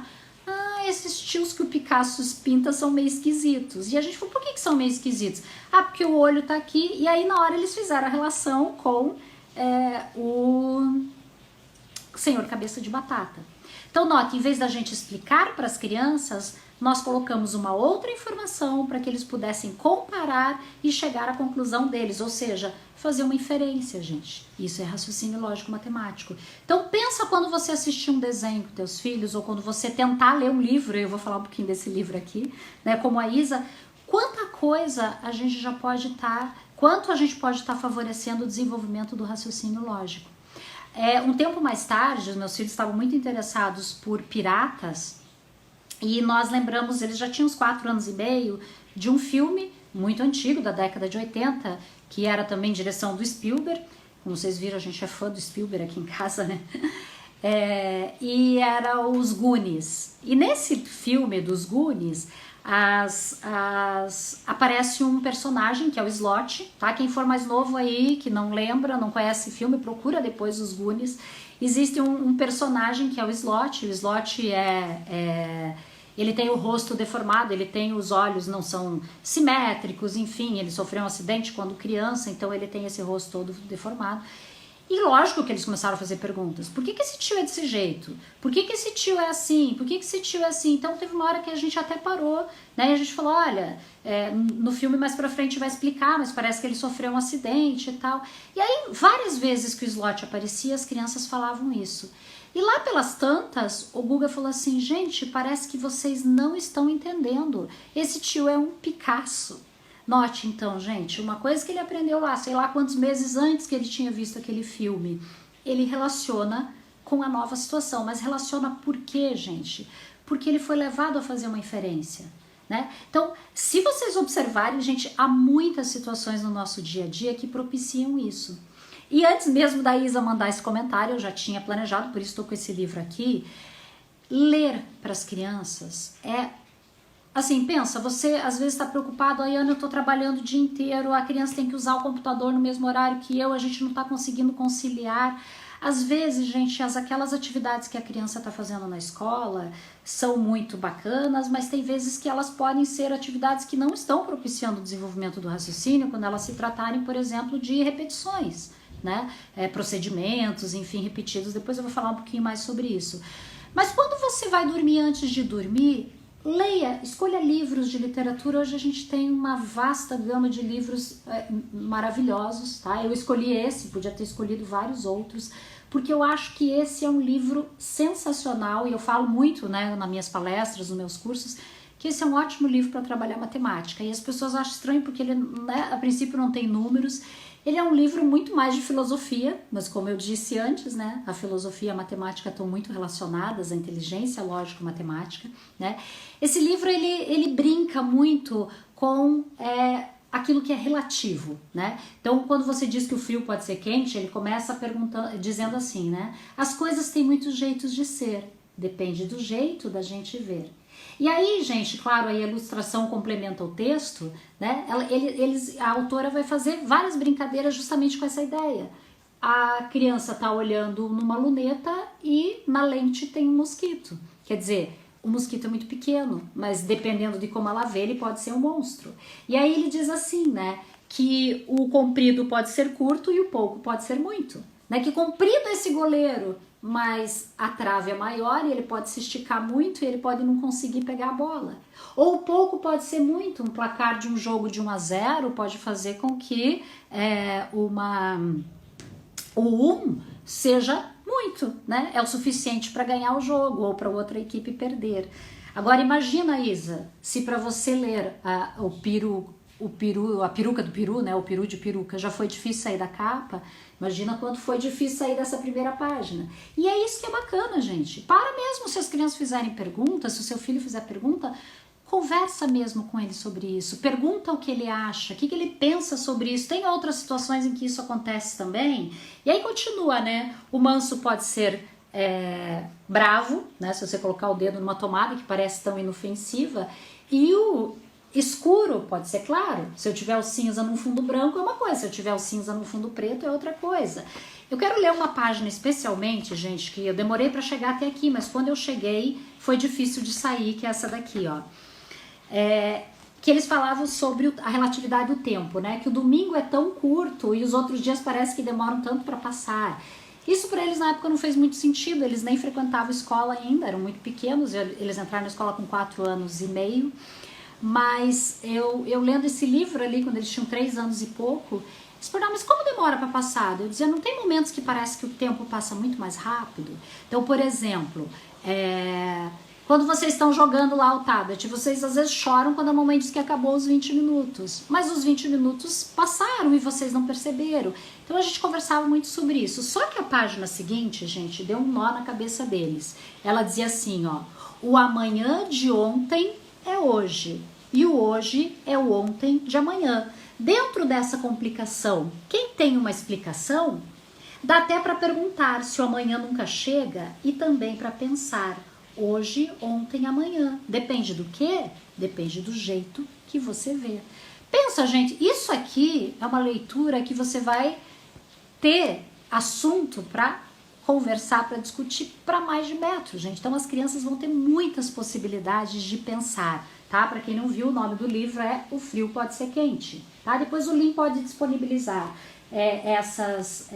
Esses tios que o Picasso pinta são meio esquisitos. E a gente falou, por que são meio esquisitos? Porque o olho tá aqui. E aí na hora eles fizeram a relação com o senhor Cabeça de Batata. Então note, em vez da gente explicar para as crianças, nós colocamos uma outra informação para que eles pudessem comparar e chegar à conclusão deles, ou seja, fazer uma inferência, gente. Isso é raciocínio lógico matemático. Então pensa quando você assistir um desenho com teus filhos, ou quando você tentar ler um livro, eu vou falar um pouquinho desse livro aqui, né, como a Isa, quanta coisa a gente já pode estar, quanto a gente pode estar favorecendo o desenvolvimento do raciocínio lógico. Um tempo mais tarde, os meus filhos estavam muito interessados por piratas, e nós lembramos, eles já tinham uns 4 anos e meio, de um filme muito antigo, da década de 80, que era também direção do Spielberg. Como vocês viram, a gente é fã do Spielberg aqui em casa, né? E era os Goonies. E nesse filme dos Goonies, aparece um personagem que é o Slot, tá? Quem for mais novo aí, que não lembra, não conhece filme, procura depois os Goonies. Existe um personagem que é o Slot. O Slot ele tem o rosto deformado, ele tem os olhos, não são simétricos, enfim, ele sofreu um acidente quando criança, então ele tem esse rosto todo deformado. E lógico que eles começaram a fazer perguntas. Por que esse tio é desse jeito? Por que esse tio é assim? Por que esse tio é assim? Então teve uma hora que a gente até parou, né? E a gente falou, olha, no filme mais pra frente vai explicar, mas parece que ele sofreu um acidente e tal. E aí, várias vezes que o Slot aparecia, as crianças falavam isso. E lá pelas tantas, o Guga falou assim, gente, parece que vocês não estão entendendo. Esse tio é um Picasso. Note então, gente, uma coisa que ele aprendeu lá, sei lá quantos meses antes que ele tinha visto aquele filme, ele relaciona com a nova situação. Mas relaciona por quê, gente? Porque ele foi levado a fazer uma inferência, né? Então, se vocês observarem, gente, há muitas situações no nosso dia a dia que propiciam isso. E antes mesmo da Isa mandar esse comentário, eu já tinha planejado, por isso estou com esse livro aqui. Ler para as crianças assim, pensa, você às vezes está preocupado, aí Ana, eu estou trabalhando o dia inteiro, a criança tem que usar o computador no mesmo horário que eu, a gente não está conseguindo conciliar. Às vezes, gente, aquelas atividades que a criança está fazendo na escola são muito bacanas, mas tem vezes que elas podem ser atividades que não estão propiciando o desenvolvimento do raciocínio, quando elas se tratarem, por exemplo, de repetições, né? Procedimentos, enfim, repetidos. Depois eu vou falar um pouquinho mais sobre isso. Mas quando você vai dormir, antes de dormir, leia, escolha livros de literatura. Hoje a gente tem uma vasta gama de livros maravilhosos, tá? Eu escolhi esse, podia ter escolhido vários outros, porque eu acho que esse é um livro sensacional, e eu falo muito, né, nas minhas palestras, nos meus cursos, que esse é um ótimo livro para trabalhar matemática. E as pessoas acham estranho porque ele, né, a princípio não tem números. Ele é um livro muito mais de filosofia, mas como eu disse antes, né, a filosofia e a matemática estão muito relacionadas, a inteligência lógico-matemática, né? Esse livro, ele brinca muito com aquilo que é relativo, né? Então, quando você diz que o frio pode ser quente, ele começa perguntando, dizendo assim, né? As coisas têm muitos jeitos de ser, depende do jeito da gente ver. E aí, gente, claro, aí a ilustração complementa o texto, né? A autora vai fazer várias brincadeiras justamente com essa ideia. A criança está olhando numa luneta e na lente tem um mosquito. Quer dizer, o mosquito é muito pequeno, mas dependendo de como ela vê, ele pode ser um monstro. E aí ele diz assim, né? Que o comprido pode ser curto e o pouco pode ser muito. Né? Que comprido é esse goleiro, mas a trave é maior e ele pode se esticar muito e ele pode não conseguir pegar a bola. Ou pouco pode ser muito, um placar de um jogo de 1-0 pode fazer com que o 1 seja muito, né? É o suficiente para ganhar o jogo ou para outra equipe perder. Agora imagina, Isa, se para você ler a peruca do peru, né? O peru de peruca, já foi difícil sair da capa. Imagina quanto foi difícil sair dessa primeira página. E é isso que é bacana, gente. Para mesmo se as crianças fizerem perguntas, se o seu filho fizer pergunta, conversa mesmo com ele sobre isso. Pergunta o que ele acha, o que ele pensa sobre isso. Tem outras situações em que isso acontece também. E aí continua, né? O manso pode ser bravo, né? Se você colocar o dedo numa tomada que parece tão inofensiva. E o escuro pode ser claro. Se eu tiver o cinza no fundo branco é uma coisa, se eu tiver o cinza no fundo preto é outra coisa. Eu quero ler uma página especialmente, gente, que eu demorei para chegar até aqui, mas quando eu cheguei foi difícil de sair, que é essa daqui, ó. Que eles falavam sobre a relatividade do tempo, né? Que o domingo é tão curto e os outros dias parece que demoram tanto para passar. Isso para eles na época não fez muito sentido, eles nem frequentavam escola ainda, eram muito pequenos, eles entraram na escola com 4 anos e meio, mas eu lendo esse livro ali, quando eles tinham 3 anos e pouco, eles perguntavam, mas como demora para passar? Eu dizia, não tem momentos que parece que o tempo passa muito mais rápido? Então, por exemplo, quando vocês estão jogando lá o tablet, vocês às vezes choram quando a mamãe diz que acabou os 20 minutos. Mas os 20 minutos passaram e vocês não perceberam. Então a gente conversava muito sobre isso. Só que a página seguinte, gente, deu um nó na cabeça deles. Ela dizia assim, ó, o amanhã de ontem é hoje. E o hoje é o ontem de amanhã. Dentro dessa complicação, quem tem uma explicação, dá até para perguntar se o amanhã nunca chega e também para pensar. Hoje, ontem, amanhã. Depende do quê? Depende do jeito que você vê. Pensa, gente, isso aqui é uma leitura que você vai ter assunto para conversar, para discutir para mais de metros, gente. Então as crianças vão ter muitas possibilidades de pensar, tá? Para quem não viu, o nome do livro é O Frio Pode Ser Quente, tá? Depois o link pode disponibilizar essas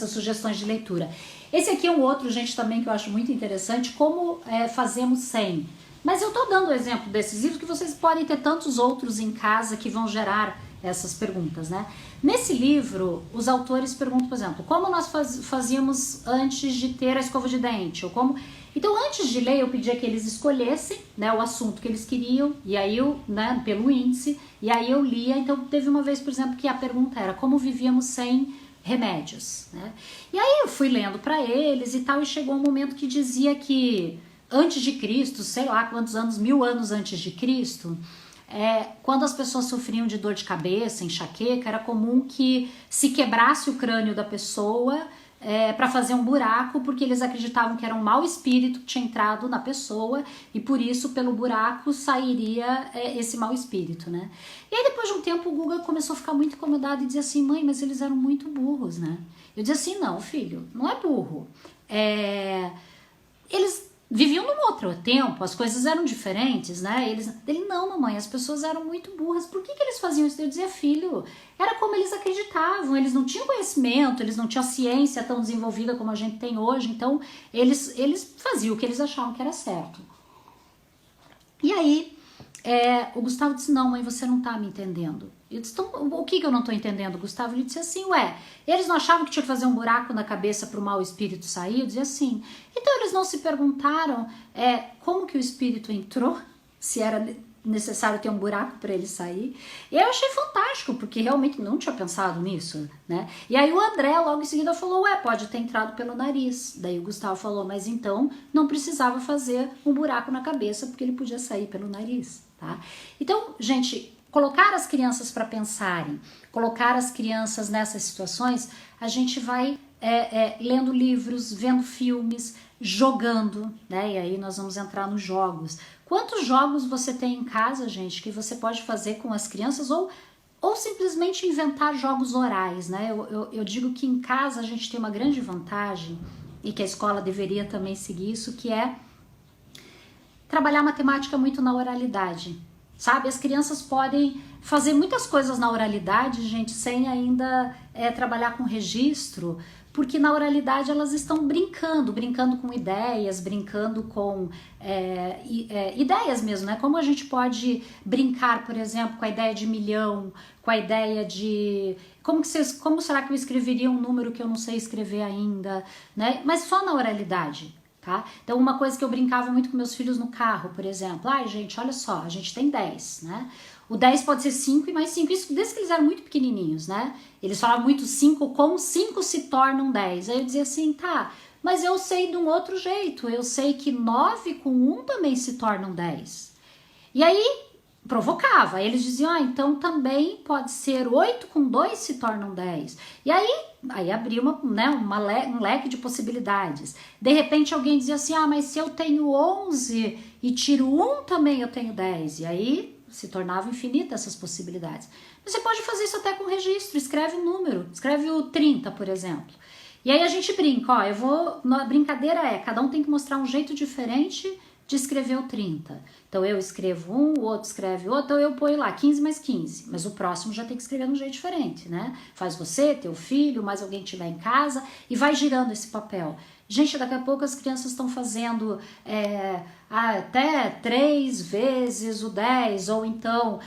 sugestões de leitura. Esse aqui é um outro, gente, também que eu acho muito interessante, como fazemos sem. Mas eu tô dando o exemplo desses livros que vocês podem ter tantos outros em casa que vão gerar essas perguntas, né? Nesse livro, os autores perguntam, por exemplo, como nós fazíamos antes de ter a escova de dente? Ou como... Então, antes de ler, eu pedia que eles escolhessem, né, o assunto que eles queriam, e aí eu, né, pelo índice, e aí eu lia. Então, teve uma vez, por exemplo, que a pergunta era como vivíamos sem remédios, né? E aí eu fui lendo para eles e tal, e chegou um momento que dizia que antes de Cristo, sei lá quantos anos, 1000 anos antes de Cristo, quando as pessoas sofriam de dor de cabeça, enxaqueca, era comum que se quebrasse o crânio da pessoa para fazer um buraco, porque eles acreditavam que era um mau espírito que tinha entrado na pessoa e por isso pelo buraco sairia esse mau espírito, né? E aí depois de um tempo o Guga começou a ficar muito incomodado e dizia assim, mãe, mas eles eram muito burros, né? Eu dizia assim, não, filho, não é burro. Eles viviam num outro tempo, as coisas eram diferentes, né? Ele, não, mamãe, as pessoas eram muito burras. Por que eles faziam isso? Eu dizia, filho, era como eles acreditavam, eles não tinham conhecimento, eles não tinham ciência tão desenvolvida como a gente tem hoje, então eles faziam o que eles achavam que era certo. E aí, o Gustavo disse, não, mãe, você não tá me entendendo. Eu disse, então, o que eu não tô entendendo, Gustavo? Ele disse assim, eles não achavam que tinha que fazer um buraco na cabeça para o mau espírito sair? Eu dizia assim, então eles não se perguntaram como que o espírito entrou, se era necessário ter um buraco para ele sair? E eu achei fantástico, porque realmente não tinha pensado nisso, né? E aí o André logo em seguida falou, pode ter entrado pelo nariz. Daí o Gustavo falou, mas então não precisava fazer um buraco na cabeça, porque ele podia sair pelo nariz, tá? Então, gente, colocar as crianças para pensarem, colocar as crianças nessas situações, a gente vai lendo livros, vendo filmes, jogando, né? E aí nós vamos entrar nos jogos. Quantos jogos você tem em casa, gente, que você pode fazer com as crianças ou simplesmente inventar jogos orais, né? Eu digo que em casa a gente tem uma grande vantagem e que a escola deveria também seguir isso, que é trabalhar matemática muito na oralidade. Sabe, as crianças podem fazer muitas coisas na oralidade, gente, sem ainda trabalhar com registro, porque na oralidade elas estão brincando com ideias, brincando com ideias mesmo, né? Como a gente pode brincar, por exemplo, com a ideia de milhão, com a ideia de... Como será que eu escreveria um número que eu não sei escrever ainda, né? Mas só na oralidade. Tá? Então uma coisa que eu brincava muito com meus filhos no carro, por exemplo, gente, olha só, a gente tem 10, né? O 10 pode ser 5 e mais 5, isso desde que eles eram muito pequenininhos, né? Eles falavam muito 5, com 5 se tornam 10. Aí eu dizia assim, tá, mas eu sei de um outro jeito, eu sei que 9 com 1 também se tornam 10. E aí provocava, eles diziam, então também pode ser 8 com 2 se tornam 10. E aí abria um leque de possibilidades. De repente alguém dizia assim, mas se eu tenho 11 e tiro 1 também eu tenho 10. E aí se tornavam infinitas essas possibilidades. Você pode fazer isso até com registro, escreve um número, escreve o 30, por exemplo. E aí a gente brinca, a brincadeira cada um tem que mostrar um jeito diferente de escrever o 30. Então eu escrevo um, o outro escreve outro, então eu ponho lá 15 mais 15, mas o próximo já tem que escrever de um jeito diferente, né? Faz você, teu filho, mais alguém que estiver em casa e vai girando esse papel. Gente, daqui a pouco as crianças estão fazendo até 3 vezes o 10, ou então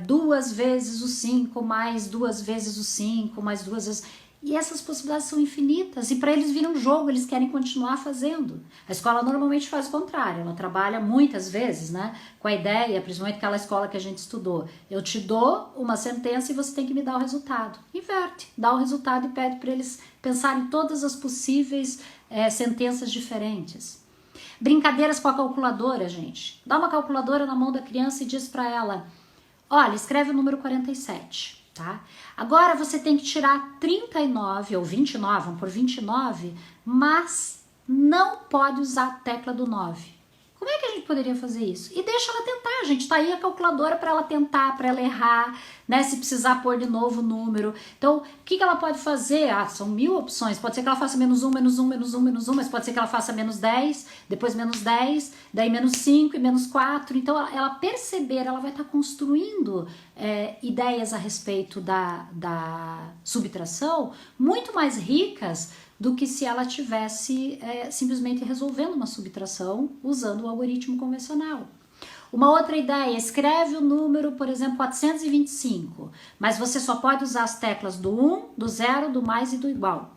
2 vezes o 5, mais 2 vezes o 5, mais 2 vezes... E essas possibilidades são infinitas, e para eles viram um jogo, eles querem continuar fazendo. A escola normalmente faz o contrário, ela trabalha muitas vezes, né, com a ideia, principalmente aquela escola que a gente estudou, eu te dou uma sentença e você tem que me dar o resultado. Inverte, dá o resultado e pede para eles pensarem em todas as possíveis sentenças diferentes. Brincadeiras com a calculadora, gente. Dá uma calculadora na mão da criança e diz para ela, olha, escreve o número 47. Tá? Agora você tem que tirar 39 ou 29, vamos por 29, mas não pode usar a tecla do 9. Como é que a gente poderia fazer isso? E deixa ela tentar, gente. Tá aí a calculadora para ela tentar, para ela errar, né? Se precisar pôr de novo o número. Então, o que ela pode fazer? São 1000 opções. Pode ser que ela faça menos 1, menos 1, menos 1, menos 1, mas pode ser que ela faça menos 10, depois menos 10, daí menos 5 e menos 4. Então, ela perceber, ela vai estar construindo ideias a respeito da subtração muito mais ricas do que se ela tivesse simplesmente resolvendo uma subtração usando o algoritmo convencional. Uma outra ideia, escreve o número, por exemplo, 425, mas você só pode usar as teclas do 1, do 0, do mais e do igual.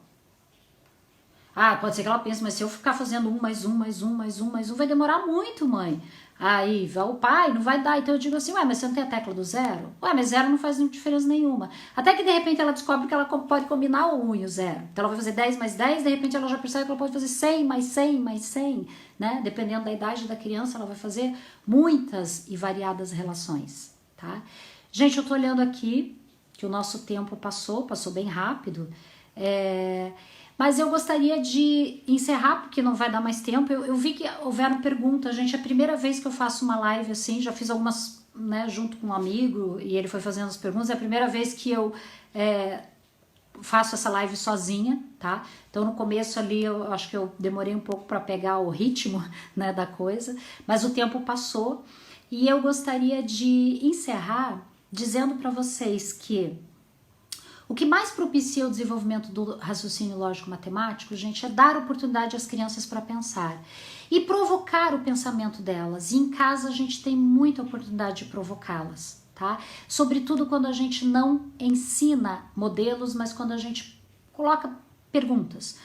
Pode ser que ela pense, mas se eu ficar fazendo 1 mais 1, mais 1, mais 1, mais 1, vai demorar muito, mãe. Aí, o pai, não vai dar. Então eu digo assim, mas você não tem a tecla do 0? Mas 0 não faz diferença nenhuma. Até que de repente ela descobre que ela pode combinar o 1 e o 0. Então ela vai fazer 10 mais 10, de repente ela já percebe que ela pode fazer 100 mais 100 mais 100, né? Dependendo da idade da criança, ela vai fazer muitas e variadas relações, tá? Gente, eu tô olhando aqui que o nosso tempo passou bem rápido. Mas eu gostaria de encerrar, porque não vai dar mais tempo. Eu vi que houveram perguntas, gente. É a primeira vez que eu faço uma live assim, já fiz algumas, né, junto com um amigo, e ele foi fazendo as perguntas. É a primeira vez que eu faço essa live sozinha, tá? Então no começo ali eu acho que eu demorei um pouco para pegar o ritmo, né, da coisa, mas o tempo passou e eu gostaria de encerrar dizendo para vocês que o que mais propicia o desenvolvimento do raciocínio lógico-matemático, gente, é dar oportunidade às crianças para pensar e provocar o pensamento delas. E em casa a gente tem muita oportunidade de provocá-las, tá? Sobretudo quando a gente não ensina modelos, mas quando a gente coloca perguntas.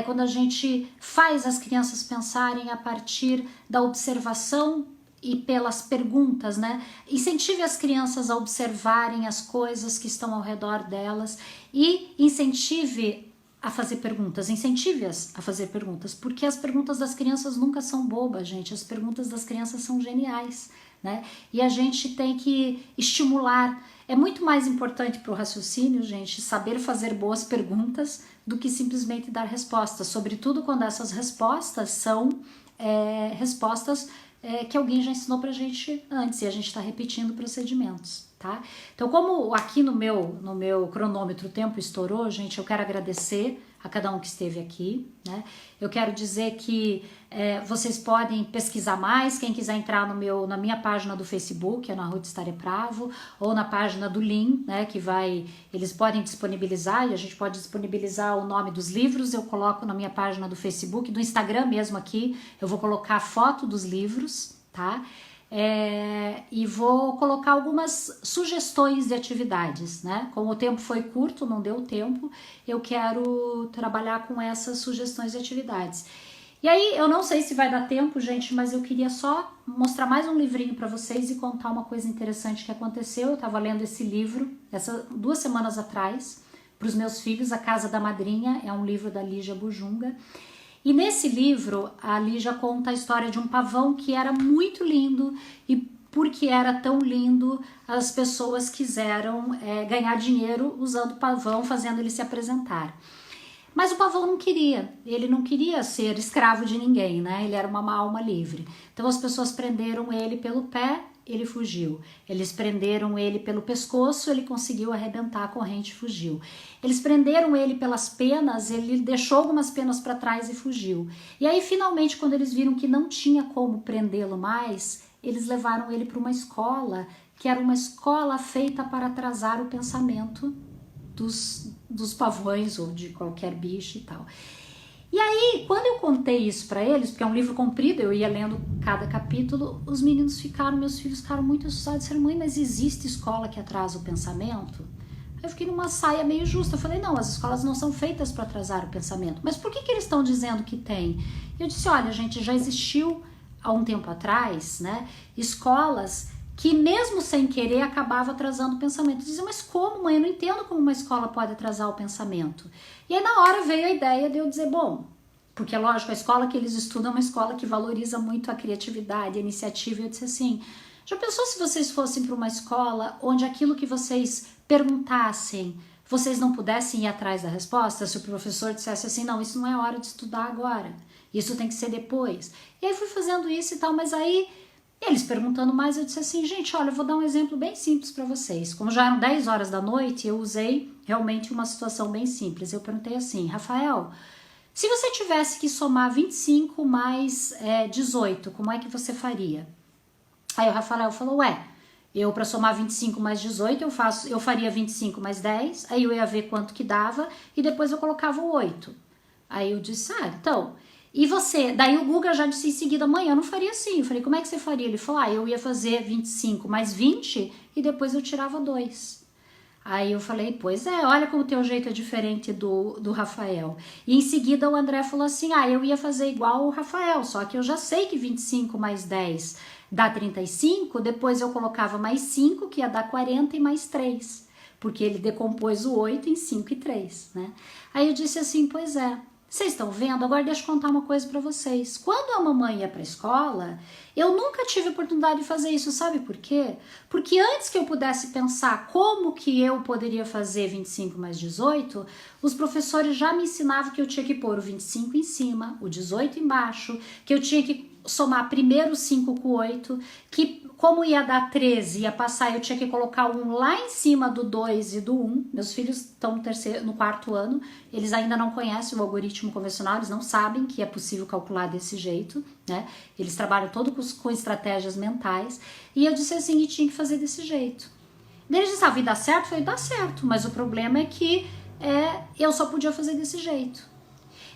Quando a gente faz as crianças pensarem a partir da observação e pelas perguntas, né? Incentive as crianças a observarem as coisas que estão ao redor delas e incentive a fazer perguntas, incentive-as a fazer perguntas, porque as perguntas das crianças nunca são bobas, gente, as perguntas das crianças são geniais, né? E a gente tem que estimular. É muito mais importante para o raciocínio, gente, saber fazer boas perguntas do que simplesmente dar respostas, sobretudo quando essas respostas são respostas que alguém já ensinou pra gente antes e a gente está repetindo procedimentos, tá? Então, como aqui no meu cronômetro o tempo estourou, gente, eu quero agradecer a cada um que esteve aqui, né? Eu quero dizer que vocês podem pesquisar mais, quem quiser entrar na minha página do Facebook, é na Ruth Starepravo, ou na página do Lean, né, eles podem disponibilizar, e a gente pode disponibilizar o nome dos livros, eu coloco na minha página do Facebook, do Instagram mesmo aqui, eu vou colocar a foto dos livros, tá? E vou colocar algumas sugestões de atividades, né? Como o tempo foi curto, não deu tempo, eu quero trabalhar com essas sugestões de atividades. E aí, eu não sei se vai dar tempo, gente, mas eu queria só mostrar mais um livrinho para vocês e contar uma coisa interessante que aconteceu. Eu estava lendo esse livro 2 semanas atrás para os meus filhos, A Casa da Madrinha, é um livro da Lígia Bujunga. E nesse livro, a Lígia conta a história de um pavão que era muito lindo e porque era tão lindo, as pessoas quiseram ganhar dinheiro usando o pavão, fazendo ele se apresentar. Mas o pavão não queria, ele não queria ser escravo de ninguém, né? Ele era uma alma livre. Então as pessoas prenderam ele pelo pé ele fugiu. Eles prenderam ele pelo pescoço, ele conseguiu arrebentar a corrente e fugiu. Eles prenderam ele pelas penas, ele deixou algumas penas para trás e fugiu. E aí, finalmente, quando eles viram que não tinha como prendê-lo mais, eles levaram ele para uma escola, que era uma escola feita para atrasar o pensamento dos pavões ou de qualquer bicho e tal. E aí, quando eu contei isso para eles, porque é um livro comprido, eu ia lendo cada capítulo, os meninos ficaram, meus filhos ficaram muito assustados, disseram, mãe, mas existe escola que atrasa o pensamento? Eu fiquei numa saia meio justa, eu falei, não, as escolas não são feitas para atrasar o pensamento, mas por que eles estão dizendo que tem? Eu disse, olha, gente, já existiu há um tempo atrás, né, escolas que mesmo sem querer acabava atrasando o pensamento. Eu dizia, mas como, mãe? Eu não entendo como uma escola pode atrasar o pensamento. E aí na hora veio a ideia de eu dizer, bom, porque lógico, a escola que eles estudam é uma escola que valoriza muito a criatividade, a iniciativa, e eu disse assim, já pensou se vocês fossem para uma escola onde aquilo que vocês perguntassem, vocês não pudessem ir atrás da resposta? Se o professor dissesse assim, não, isso não é hora de estudar agora, isso tem que ser depois. E aí fui fazendo isso e tal, mas aí eles perguntando mais, eu disse assim, gente, olha, eu vou dar um exemplo bem simples para vocês. Como já eram 10 horas da noite, eu usei realmente uma situação bem simples. Eu perguntei assim, Rafael, se você tivesse que somar 25 mais 18, como é que você faria? Aí o Rafael falou, eu para somar 25 mais 18, eu faria 25 mais 10, aí eu ia ver quanto que dava e depois eu colocava o 8. Aí eu disse, então... E você? Daí o Guga já disse em seguida, mãe, eu não faria assim. Eu falei, como é que você faria? Ele falou, eu ia fazer 25 mais 20 e depois eu tirava 2. Aí eu falei, pois é, olha como o teu jeito é diferente do Rafael. E em seguida o André falou assim, eu ia fazer igual o Rafael, só que eu já sei que 25 mais 10 dá 35, depois eu colocava mais 5, que ia dar 40 e mais 3. Porque ele decompôs o 8 em 5 e 3, né? Aí eu disse assim, pois é. Vocês estão vendo? Agora deixa eu contar uma coisa para vocês. Quando a mamãe ia para a escola, eu nunca tive oportunidade de fazer isso. Sabe por quê? Porque antes que eu pudesse pensar como que eu poderia fazer 25 mais 18, os professores já me ensinavam que eu tinha que pôr o 25 em cima, o 18 embaixo, que eu tinha que somar primeiro o 5 com o 8, que como ia dar 13, ia passar, eu tinha que colocar o 1 lá em cima do 2 e do 1. Meus filhos estão no quarto ano, eles ainda não conhecem o algoritmo convencional, eles não sabem que é possível calcular desse jeito, né? Eles trabalham todo com estratégias mentais. E eu disse assim, e tinha que fazer desse jeito. Eles disseram, vai dar certo? Eu falei, dá certo, mas o problema é que eu só podia fazer desse jeito.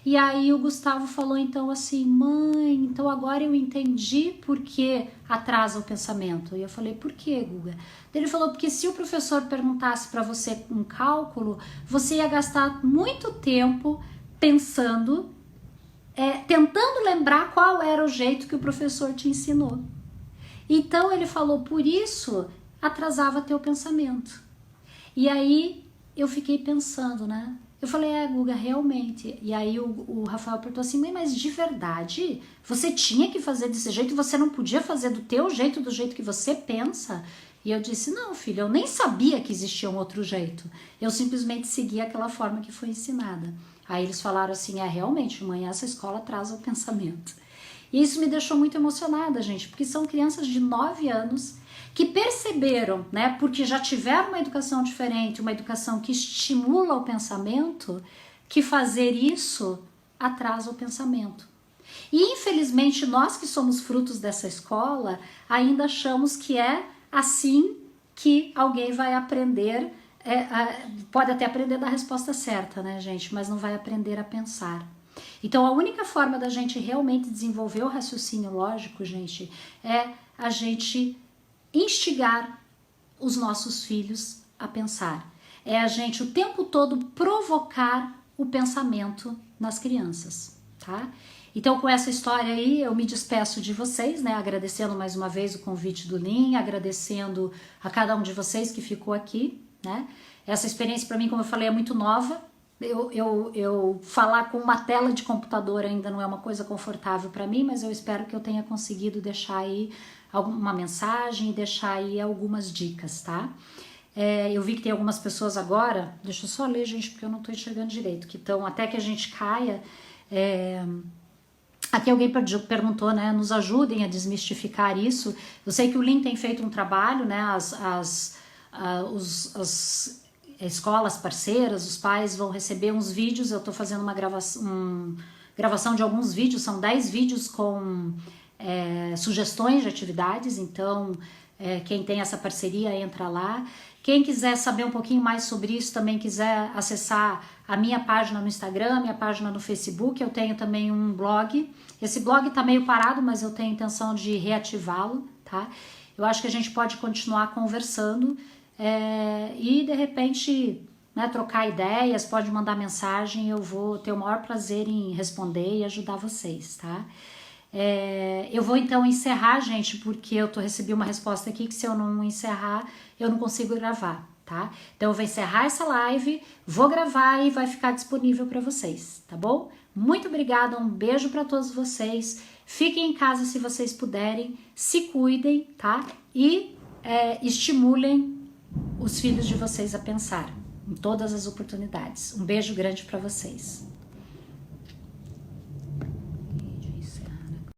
E aí o Gustavo falou então assim, mãe, então agora eu entendi por que atrasa o pensamento. E eu falei, por que, Guga? Ele falou, porque se o professor perguntasse para você um cálculo, você ia gastar muito tempo pensando, tentando lembrar qual era o jeito que o professor te ensinou. Então ele falou, por isso atrasava teu pensamento. E aí eu fiquei pensando, né? Eu falei, Guga, realmente. E aí o Rafael perguntou assim, mãe, mas de verdade? Você tinha que fazer desse jeito? Você não podia fazer do teu jeito, do jeito que você pensa? E eu disse, não, filho, eu nem sabia que existia um outro jeito. Eu simplesmente segui aquela forma que foi ensinada. Aí eles falaram assim, realmente, mãe, essa escola atrasa o pensamento. E isso me deixou muito emocionada, gente, porque são crianças de 9 anos que perceberam, né, porque já tiveram uma educação diferente, uma educação que estimula o pensamento, que fazer isso atrasa o pensamento. E infelizmente nós que somos frutos dessa escola ainda achamos que é assim que alguém vai aprender, pode até aprender da resposta certa, né, gente, mas não vai aprender a pensar. Então a única forma da gente realmente desenvolver o raciocínio lógico, gente, é a gente instigar os nossos filhos a pensar. É a gente o tempo todo provocar o pensamento nas crianças, tá? Então com essa história aí eu me despeço de vocês, né? Agradecendo mais uma vez o convite do Lin, agradecendo a cada um de vocês que ficou aqui, né? Essa experiência para mim, como eu falei, é muito nova. Eu falar com uma tela de computador ainda não é uma coisa confortável para mim, mas eu espero que eu tenha conseguido deixar aí alguma mensagem e deixar aí algumas dicas, tá? Eu vi que tem algumas pessoas agora, deixa eu só ler, gente, porque eu não tô enxergando direito, que estão, até que a gente caia, Aqui alguém perguntou, né? Nos ajudem a desmistificar isso. Eu sei que o Lean tem feito um trabalho, né? As escolas parceiras, os pais vão receber uns vídeos. Eu estou fazendo uma gravação de alguns vídeos, são 10 vídeos com sugestões de atividades. Então, quem tem essa parceria entra lá. Quem quiser saber um pouquinho mais sobre isso, também quiser acessar a minha página no Instagram, a minha página no Facebook, eu tenho também um blog. Esse blog tá meio parado, mas eu tenho intenção de reativá-lo, tá? Eu acho que a gente pode continuar conversando e, de repente, né, trocar ideias, pode mandar mensagem, eu vou ter o maior prazer em responder e ajudar vocês, tá? Eu vou então encerrar, gente, porque eu recebi uma resposta aqui que se eu não encerrar, eu não consigo gravar, tá? Então eu vou encerrar essa live, vou gravar e vai ficar disponível para vocês, tá bom? Muito obrigada, um beijo para todos vocês. Fiquem em casa se vocês puderem, se cuidem, tá? E estimulem os filhos de vocês a pensar em todas as oportunidades. Um beijo grande para vocês.